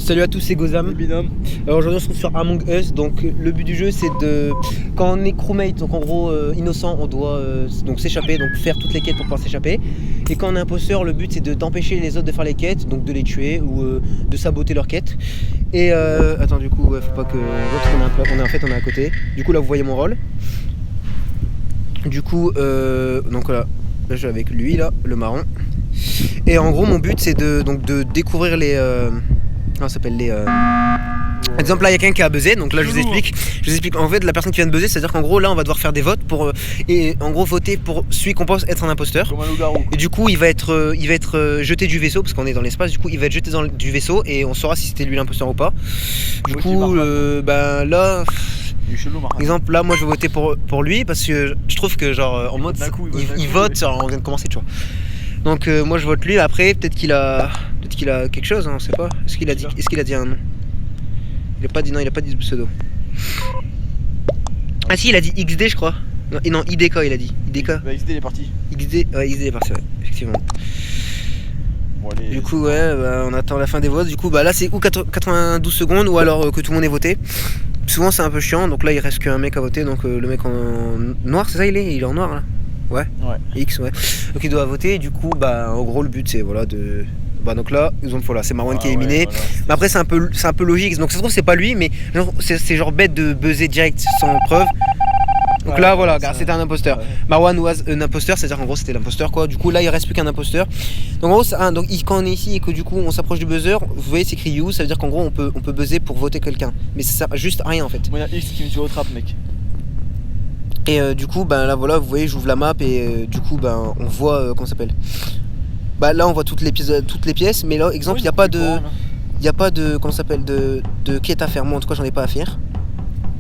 Salut à tous, c'est Gozam. Binôme. Alors aujourd'hui on se trouve sur Among Us. Donc le but du jeu c'est de... Quand on est crewmate, donc en gros innocent, on doit donc s'échapper, donc faire toutes les quêtes pour pouvoir s'échapper. Et quand on est imposteur, le but c'est d'empêcher les autres de faire les quêtes, donc de les tuer ou de saboter leurs quêtes. Et attends, du coup faut pas que... on est à côté. Du coup là vous voyez mon rôle. Du coup donc là je suis avec lui là, le marron. Et en gros mon but c'est de découvrir les... comment ça s'appelle les... Par exemple là il y a quelqu'un qui a buzzé, donc là je vous explique en fait la personne qui vient de buzzer, c'est à dire qu'en gros là on va devoir faire des votes pour et en gros voter pour celui qu'on pense être un imposteur. Comme un loup-garou. Et du coup il va être jeté du vaisseau parce qu'on est dans l'espace, du coup il va être jeté du vaisseau et on saura si c'était lui l'imposteur ou pas. Du coup ben là par exemple là moi je vais voter pour lui parce que je trouve que genre en mode il vote, on vient de commencer tu vois. Donc moi je vote lui, après peut-être qu'il a quelque chose, hein, on sait pas. Est-ce qu'il a dit un nom? Il a pas dit, non, il a pas dit de pseudo. Ah si, il a dit XD je crois. Non, IDK il a dit. IDK. Bah XD il est parti. XD il est parti, ouais, effectivement. Bon, allez, du coup ouais, bah, on attend la fin des votes. Du coup bah là c'est ou 92 secondes ou alors que tout le monde ait voté. Souvent c'est un peu chiant, donc là il reste qu'un mec à voter, donc le mec en noir, c'est ça il est en noir là. Ouais. X, ouais. Donc il doit voter, du coup bah en gros le but c'est voilà de... Bah donc là, voilà, c'est Marwan qui est éliminé. Voilà, mais après c'est un peu logique, donc ça se trouve c'est pas lui, mais c'est genre bête de buzzer direct sans preuve. Donc là voilà, c'était un imposteur. Marwan was un imposteur, c'est-à-dire qu'en gros c'était l'imposteur quoi. Du coup là il reste plus qu'un imposteur. Donc en gros donc, quand on est ici et que du coup on s'approche du buzzer, vous voyez c'est écrit you, ça veut dire qu'en gros on peut buzzer pour voter quelqu'un. Mais ça sert juste à rien en fait. Moi il y a X qui me tue au trap mec. Et du coup ben là voilà, vous voyez j'ouvre la map et du coup ben on voit comment ça s'appelle. Bah là on voit toutes les pièces, mais là exemple il n'y a pas de comment ça s'appelle de quête à faire. Moi en tout cas j'en ai pas à faire.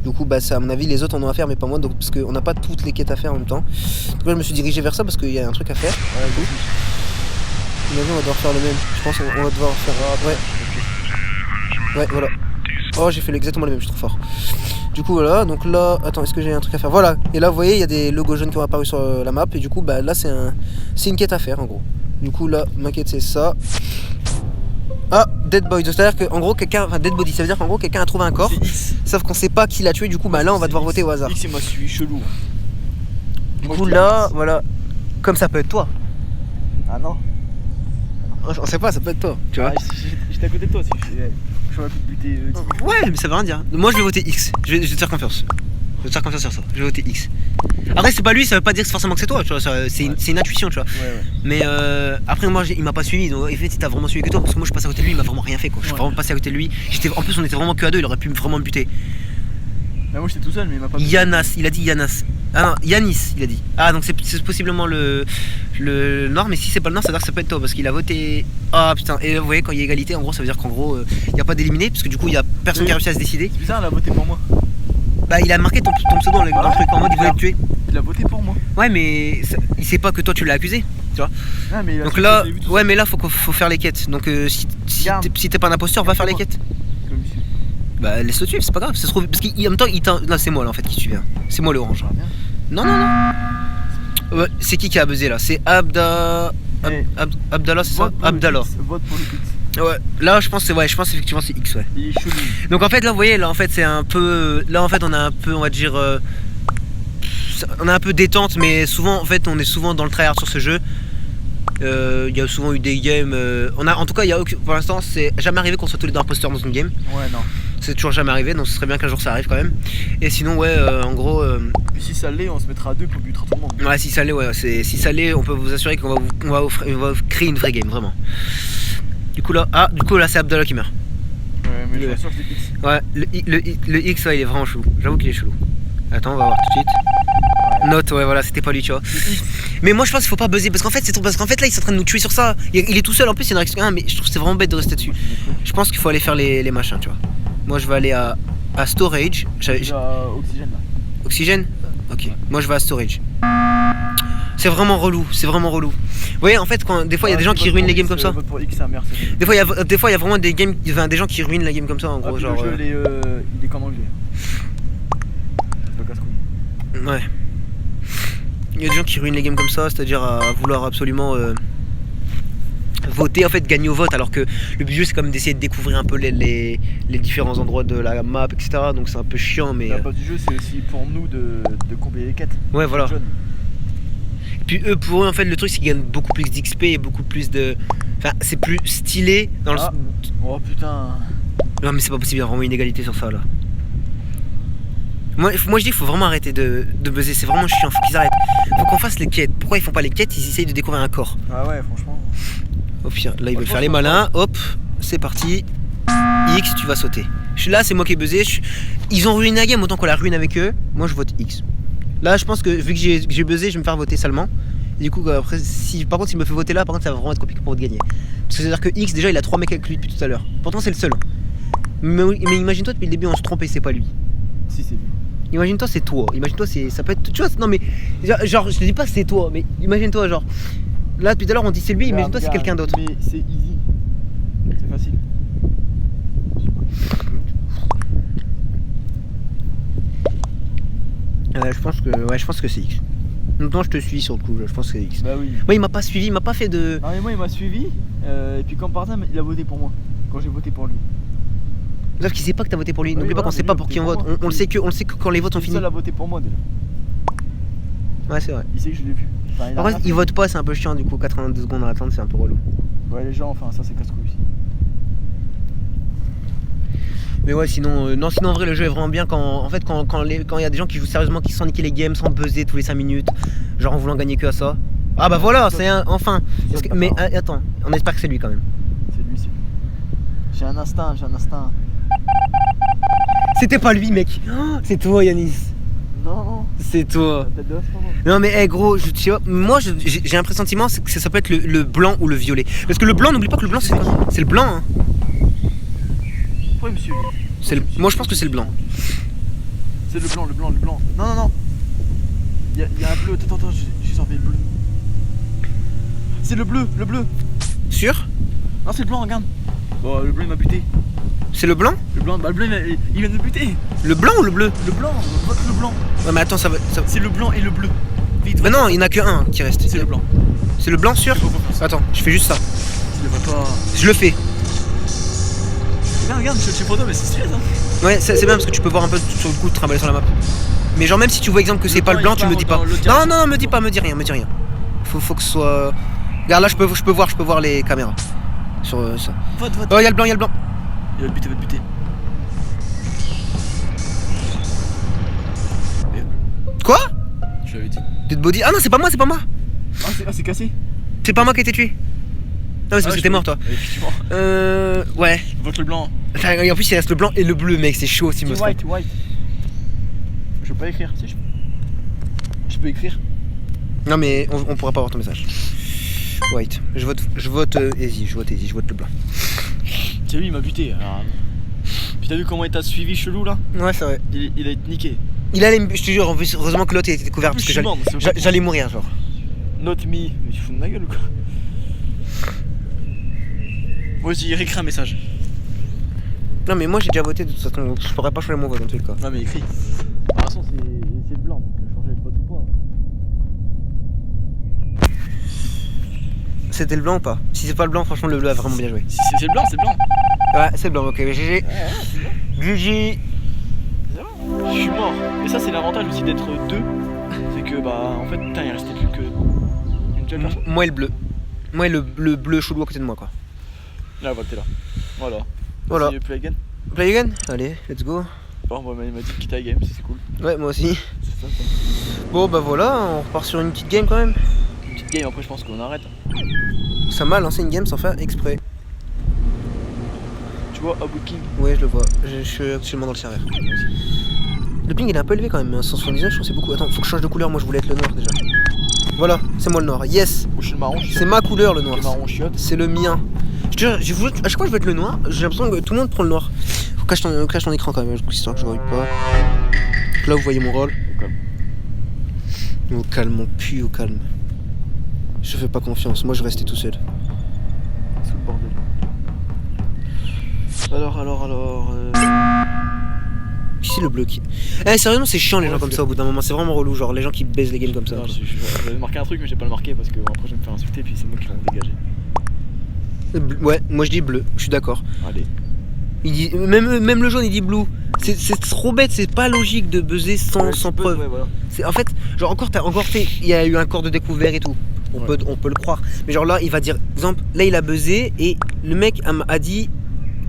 Du coup bah ça à mon avis les autres en ont à faire mais pas moi, donc parce qu'on n'a pas toutes les quêtes à faire en même temps. Donc là je me suis dirigé vers ça parce qu'il y a un truc à faire. Ouais, du coup. On va devoir faire le même. Je pense qu'on va devoir faire. Ouais voilà. Oh j'ai fait exactement le même, je suis trop fort. Du coup voilà, donc là, attends, est-ce que j'ai un truc à faire? Voilà, et là vous voyez il y a des logos jaunes qui ont apparu sur la map et du coup bah là c'est une quête à faire en gros. Du coup là, ma quête c'est ça. Ah, Dead Boy, c'est-à-dire qu'en gros quelqu'un, enfin Dead Body, ça veut dire qu'en gros quelqu'un a trouvé un corps, sauf qu'on sait pas qui l'a tué, du coup bah là on va devoir voter au hasard. X c'est moi celui chelou. Du coup là, voilà, comme ça peut être toi. Ah non. On sait pas, ça peut être toi, tu vois. J'étais à côté de toi, j'aurais pu te buter. Ouais, mais ça veut rien dire. Moi je vais voter X, je vais te faire confiance. Je vais te faire confiance sur ça, je vais voter X. Après c'est pas lui, ça veut pas dire forcément que c'est toi, tu vois, c'est une intuition, tu vois. Mais après moi il m'a pas suivi, donc en fait il t'a vraiment suivi que toi, parce que moi je passe à côté de lui, il m'a vraiment rien fait quoi. Je suis vraiment passé à côté de lui. En plus on était vraiment que à deux, il aurait pu vraiment me buter. Bah moi j'étais tout seul mais il m'a pas buté. Yanas, il a dit Yanas. Ah non, Yanis il a dit. Ah donc c'est possiblement le nord, mais si c'est pas le nord ça veut dire que ça peut être toi parce qu'il a voté. Ah putain, et vous voyez quand il y a égalité en gros ça veut dire qu'en gros il n'y a pas d'éliminé parce que du coup il y a personne qui a réussi à se décider. C'est bizarre, il a voté pour moi. Bah il a marqué ton pseudo dans le truc en mode il voulait te tuer. Il a voté pour moi. Ouais mais il sait pas que toi tu l'as accusé, tu vois. Ah, mais donc là, ouais mais là faut faire les quêtes. Donc si t'es pas un imposteur, va faire les quêtes. Bah laisse-le suivre, c'est pas grave, ça se trouve, parce qu'en même temps là c'est moi là en fait qui suit bien. C'est moi l'orange. Non. Ouais, c'est qui a buzzé là? C'est Abdallah, c'est ça? Abdallah. Vote pour le X. Ouais, là je pense effectivement c'est X, ouais. Il est chelou. Donc en fait là vous voyez là en fait c'est un peu, là en fait on a un peu, on va dire on a un peu détente, mais souvent en fait on est souvent dans le tryhard sur ce jeu. Il y a souvent eu des games, en tout cas pour l'instant c'est jamais arrivé qu'on soit tous les deux imposteurs dans une game. Ouais non. C'est toujours jamais arrivé, donc ce serait bien qu'un jour ça arrive quand même. Et sinon ouais en gros si ça l'est on se mettra à deux pour buter tout le monde. Ouais si ça l'est, ouais, si ça l'est on peut vous assurer qu'on va créer une vraie game vraiment. Du coup là c'est Abdallah qui meurt. Ouais mais je suis sûr que c'est X. Ouais le X ouais, il est vraiment chelou, j'avoue qu'il est chelou. Attends on va voir tout de suite. Note, ouais voilà, c'était pas lui tu vois. Mais moi je pense qu'il faut pas buzzer parce qu'en fait c'est trop, parce qu'en fait là il est en train de nous tuer sur ça. Il est tout seul en plus, il y en a un, mais je trouve que c'est vraiment bête de rester dessus. Je pense qu'il faut aller faire les machins tu vois. Moi je vais aller à storage. Oxygène là. Oxygène. Ok. Moi je vais à storage. C'est vraiment relou, Vous voyez en fait des fois il y a des gens qui ruinent les games comme ça. Pour X, sa mère, des fois il y a vraiment des gens qui ruinent la game comme ça en gros genre. Le jeu il est comme anglais. Ouais. Il y a des gens qui ruinent les games comme ça, c'est-à-dire à vouloir absolument voter, en fait, gagner au vote. Alors que le but du jeu, c'est quand même d'essayer de découvrir un peu les différents endroits de la map, etc. Donc c'est un peu chiant, mais. La base du jeu, c'est aussi pour nous de combler les quêtes. Ouais, voilà. Jeunes. Et puis pour eux, en fait, le truc, c'est qu'ils gagnent beaucoup plus d'XP et beaucoup plus de. Enfin, c'est plus stylé dans le. Oh putain. Non, mais c'est pas possible, il y a vraiment une égalité sur ça là. Moi je dis qu'il faut vraiment arrêter de buzzer, c'est vraiment chiant, faut qu'ils arrêtent. Faut qu'on fasse les quêtes. Pourquoi ils font pas les quêtes? Ils essayent de découvrir un corps. Ah ouais, franchement. Au pire, là ils veulent faire les malins, hop, c'est parti. X, tu vas sauter. Je suis là, c'est moi qui ai buzzé. Ils ont ruiné la game, autant qu'on la ruine avec eux. Moi je vote X. Là je pense que vu que j'ai buzzé, je vais me faire voter salement. Et du coup, après, par contre, s'il me fait voter là, par contre, ça va vraiment être compliqué pour de gagner. Parce que c'est à dire que X, déjà, il a 3 mecs avec lui depuis tout à l'heure. Pourtant, c'est le seul. Mais imagine-toi, depuis le début, on se trompe et c'est pas lui. Si, c'est lui. Imagine-toi, c'est toi. Imagine-toi, ça peut être. Tu vois, non, mais. Genre, je te dis pas c'est toi, mais imagine-toi, genre. Là, depuis tout à l'heure, on dit c'est lui, imagine-toi, c'est quelqu'un d'autre. Mais c'est easy. C'est facile. Je pense que c'est X. Maintenant, je te suis sur le coup, je pense que c'est X. Bah oui. Moi, il m'a pas suivi, il m'a pas fait de. Non, mais moi, il m'a suivi. Et puis, comme par hasard, il a voté pour moi. Quand j'ai voté pour lui. Sauf qu'il sait pas que t'as voté pour lui. Oui, N'oublie pas voilà, qu'on sait mais pas lui, pour qui on pour vote. moi. On le sait que quand les votes sont C'est finis. le seul à voter pour moi déjà. Ouais, c'est vrai. Il sait que je l'ai vu. Enfin, Par contre, il vote pas, c'est un peu chiant du coup. 82 secondes à attendre, c'est un peu relou. Ouais, les gens, enfin, ça c'est casse-couille aussi. Mais ouais, sinon, non, sinon en vrai, le jeu est vraiment bien quand il y a des gens qui jouent sérieusement, qui sont niquer les games sans buzzer tous les 5 minutes, genre en voulant gagner que à ça. Ah bah voilà, c'est enfin. Mais attends, on espère que c'est lui quand même. C'est lui, c'est lui. J'ai un instinct. C'était pas lui, mec. Oh, c'est toi, Yanis. Non. C'est toi. Tête de l'os, pardon. Non mais hey, gros, tu vois, moi j'ai un pressentiment que ça peut être le blanc ou le violet. Parce que le blanc, n'oublie pas que le blanc c'est quoi? C'est le blanc, hein. Oui, monsieur. Moi je pense que c'est le blanc. C'est le blanc. Non. Il y a un bleu. Attends, j'ai sorti le bleu. C'est le bleu. Sûr? Non, c'est le blanc, regarde. Bon, le bleu il m'a buté. C'est le blanc? Le blanc, bah le bleu il vient de me buter. Le blanc ou le bleu? Le blanc, vote le blanc. Ouais mais attends, ça va. C'est le blanc et le bleu. Vite, Mais non, il y en a que un qui reste. C'est le blanc. C'est le blanc sûr? Attends, je fais juste ça. Je le vois pas. Je le fais. Regarde, je suis photo, mais c'est stylé ça. Ouais, c'est bien parce que tu peux voir un peu sur le coup de trimballer sur la map. Mais genre même si tu vois exemple que c'est pas le blanc, tu me dis pas. Non, me dis rien. Faut que ce soit. Regarde là, je peux voir les caméras. Sur ça. Vote. Oh, il y a le blanc. Il va te buter. Quoi? Je l'avais dit. Dead body. Ah non, c'est pas moi. Ah, c'est cassé. C'est pas moi qui ai été tué. Non, mais c'est parce que t'es mort toi. Effectivement. Ouais. Vote le blanc. Et en plus, il reste le blanc et le bleu, mec, c'est chaud si me trompe. White. Je peux pas écrire, si je peux écrire. Non, mais on pourra pas avoir ton message. White. Je vote Easy, je vote le blanc. Tiens, lui, il m'a buté. Alors... Puis t'as vu comment il t'a suivi chelou là? Ouais, c'est vrai. Il a été niqué. Il allait je te jure, heureusement que l'autre était découvert parce que j'allais mourir, genre. Not me. Mais tu fous de ma gueule ou quoi? Moi aussi, il réécrit un message. Non, mais moi j'ai déjà voté de toute façon, donc je pourrais pas changer mon vote dans tous les cas. Non, mais écrit. De toute façon, c'est le blanc, donc changer de vote ou pas. C'était le blanc ou pas? Si c'est pas le blanc, franchement, le bleu a vraiment bien joué. Si c'est le blanc, c'est le blanc. Ouais, c'est le blanc, ok, mais GG. Ouais, c'est le blanc. GG. Je suis mort. Et ça, c'est l'avantage aussi d'être deux. C'est que, bah, en fait, putain, il restait plus que une seule personne. Moi et le bleu. Moi et le bleu chelou à côté de moi, quoi. Là, t'es là. Voilà. Voilà. Play again. Play again? Allez, let's go. Bon, bah, il m'a dit de quitter la game, c'est cool. Ouais, moi aussi. C'est ça. Bon, bah voilà, on repart sur une petite game quand même. Une petite game, après, je pense qu'on arrête. Ça m'a lancé une game sans faire exprès. Tu vois, Abu King. Ouais, je le vois. Je suis actuellement dans le serveur. Le ping il est un peu élevé quand même, 179 je trouve c'est beaucoup. Attends, faut que je change de couleur, moi je voulais être le noir déjà. Voilà, c'est moi le noir, yes. Moi je suis le marron. C'est ma couleur le noir. Le marron chiotte. C'est le mien. Je te jure, à chaque fois que je veux être le noir, j'ai l'impression que tout le monde prend le noir. Faut que cache ton écran quand même, histoire que je ne vois pas. Donc là vous voyez mon rôle. Au calme, mon cul au calme. Je fais pas confiance, moi je restais tout seul. Sous le bordel. Alors. Ici le bleu qui. Eh sérieusement c'est chiant les gens comme ça au bout d'un moment, c'est vraiment relou, genre les gens qui baissent les games comme ça. Non, j'avais marqué un truc mais j'ai pas le marqué parce que après je vais me faire insulter puis c'est moi qui vais me dégager. Ouais, moi je dis bleu, je suis d'accord. Allez. Il dit, même le jaune il dit blue. C'est trop bête, c'est pas logique de buzzer sans preuve. Ouais, voilà. En fait, genre encore fait, il y a eu un corps de découvert et tout. On peut le croire. Mais genre là, il va dire, exemple, là il a buzzé et le mec a dit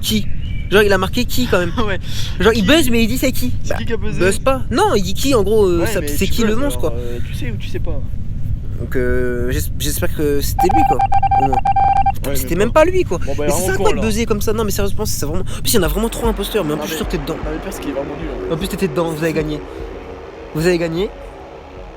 qui. Genre il a marqué qui quand même. Ouais. Genre il buzz mais il dit c'est qui. C'est qui a buzzé? Buzz pas. Non, il dit qui en gros, Ouais, c'est qui le monstre quoi. Tu sais ou tu sais pas? Donc j'espère que c'était lui quoi. Au moins. Ouais, C'était même pas lui quoi. Bon, bah, mais c'est ça quoi de buzzer comme ça. Non mais sérieusement c'est vraiment. En plus il y en a vraiment trop imposteurs mais en plus je suis sûr que t'es dedans. Non mais pire ce qui est vraiment nul. En plus t'étais dedans, vous avez gagné. Vous avez gagné.